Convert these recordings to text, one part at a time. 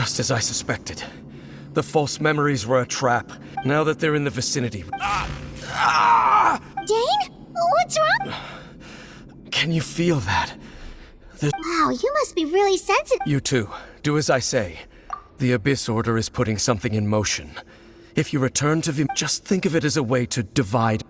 Just as I suspected. The false memories were a trap. Now that they're in the vicinity... Dane? What's wrong? Can you feel that? Wow, you must be really sensitive. You too. Do as I say. The Abyss Order is putting something in motion. If you return to just think of it as a way to divide.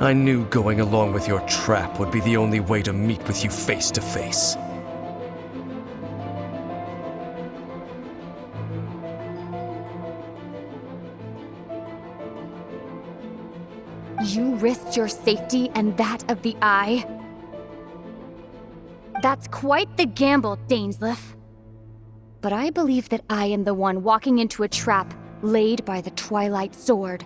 I knew going along with your trap would be the only way to meet with you face to face. You risked your safety and that of the Eye? That's quite the gamble, Dainsleif. But I believe that I am the one walking into a trap laid by the Twilight Sword.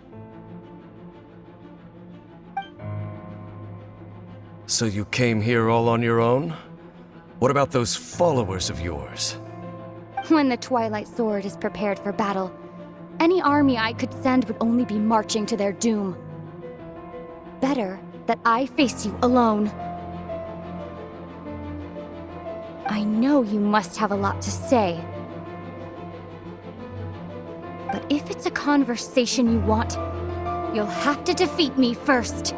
So you came here all on your own? What about those followers of yours? When the Twilight Sword is prepared for battle, any army I could send would only be marching to their doom. Better that I face you alone. I know you must have a lot to say. But if it's a conversation you want, you'll have to defeat me first.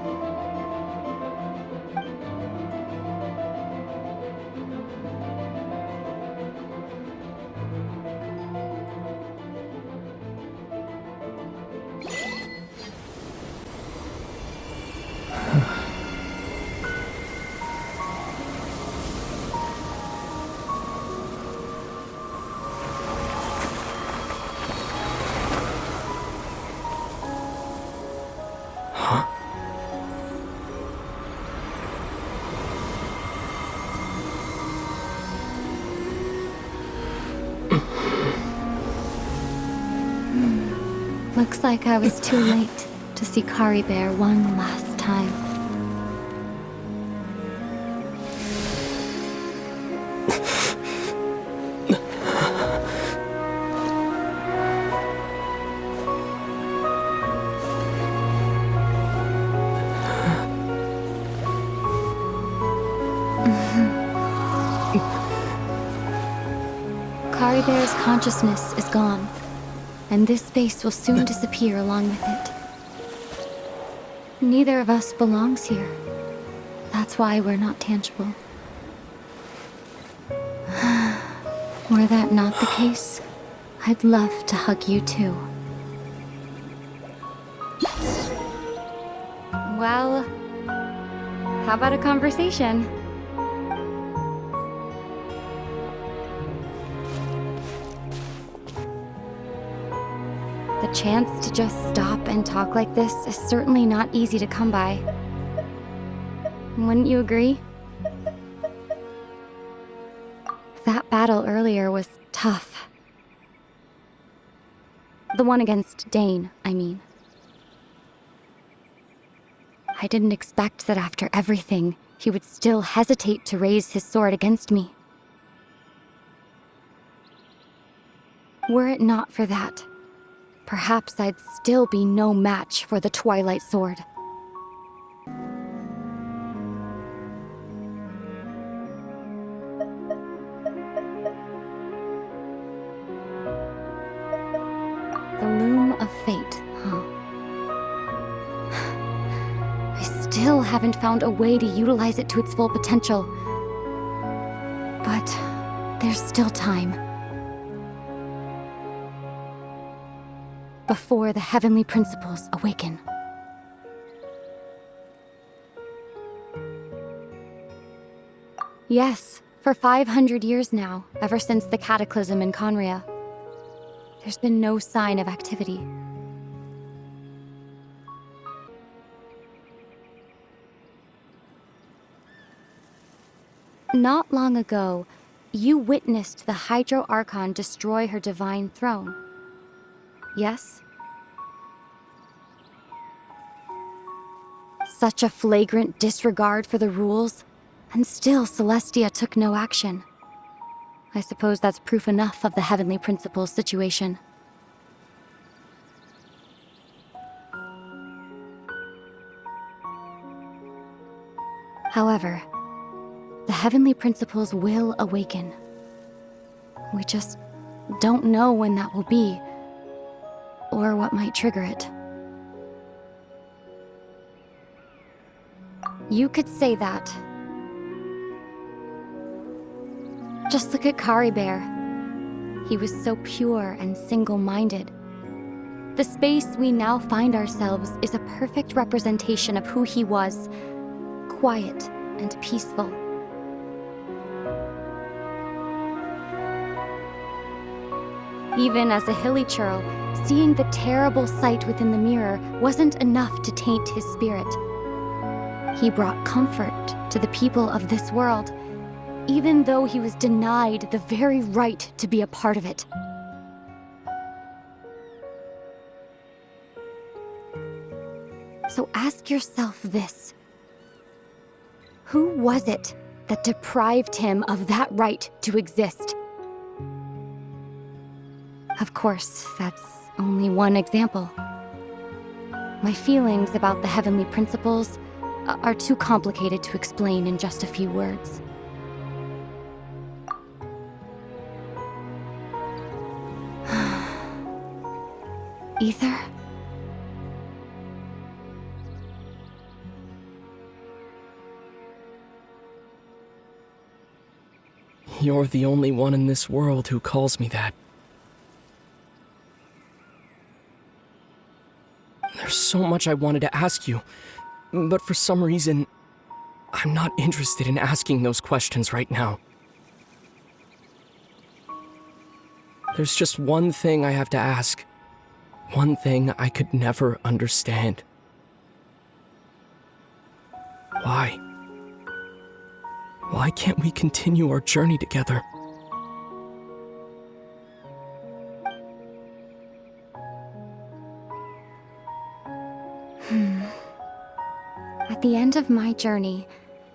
Looks like I was too late to see Kari Bear one last time. Kari Bear's consciousness is gone. And this space will soon disappear along with it. Neither of us belongs here. That's why we're not tangible. Were that not the case, I'd love to hug you too. Well, how about a conversation? The chance to just stop and talk like this is certainly not easy to come by. Wouldn't you agree? That battle earlier was tough. The one against Dane, I mean. I didn't expect that after everything, he would still hesitate to raise his sword against me. Were it not for that, perhaps I'd still be no match for the Twilight Sword. The loom of fate, huh? I still haven't found a way to utilize it to its full potential. But There's still time. Before the heavenly principles awaken. Yes, for 500 years now, ever since the cataclysm in Conria, there's been no sign of activity. Not long ago, you witnessed the Hydro Archon destroy her divine throne. Yes? Such a flagrant disregard for the rules, and still Celestia took no action. I suppose that's proof enough of the Heavenly Principles situation. However, the Heavenly Principles will awaken. We just don't know when that will be, or what might trigger it. You could say that. Just look at Kari Bear. He was so pure and single-minded. The space we now find ourselves is a perfect representation of who he was, quiet and peaceful. Even as a hilly churl, seeing the terrible sight within the mirror wasn't enough to taint his spirit. He brought comfort to the people of this world, even though he was denied the very right to be a part of it. So ask yourself this. Who was it that deprived him of that right to exist? Of course, that's only one example. My feelings about the Heavenly Principles are too complicated to explain in just a few words. Aether? You're the only one in this world who calls me that. There's so much I wanted to ask you, but for some reason, I'm not interested in asking those questions right now. There's just one thing I have to ask. One thing I could never understand. Why? Why can't we continue our journey together? At the end of my journey,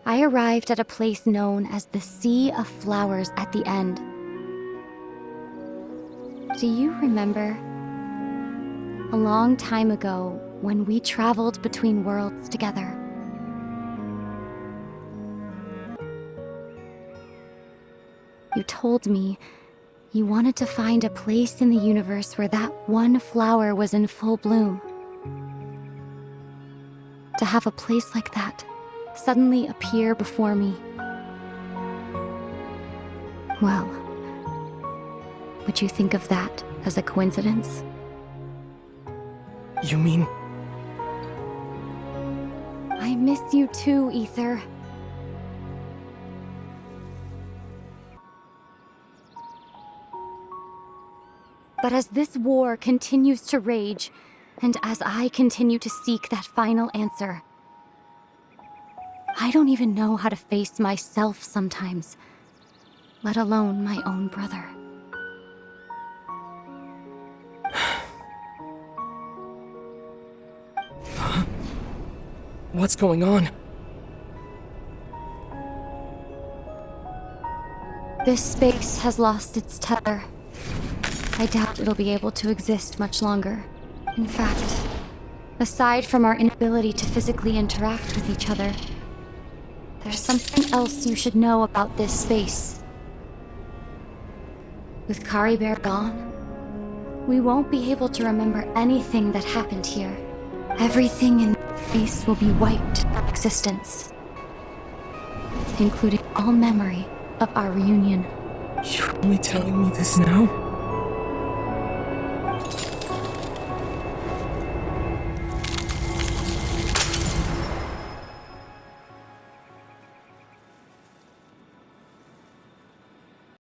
I arrived at a place known as the Sea of Flowers at the End. Do you remember? A long time ago, when we traveled between worlds together. You told me you wanted to find a place in the universe where that one flower was in full bloom. To have a place like that suddenly appear before me. Well, would you think of that as a coincidence? You mean... I miss you too, Aether. But as this war continues to rage, and as I continue to seek that final answer, I don't even know how to face myself sometimes, let alone my own brother. What's going on? This space has lost its tether. I doubt it'll be able to exist much longer. In fact, aside from our inability to physically interact with each other, there's something else you should know about this space. With Kari Bear gone, we won't be able to remember anything that happened here. Everything in this space will be wiped from existence, including all memory of our reunion. You're only telling me this now?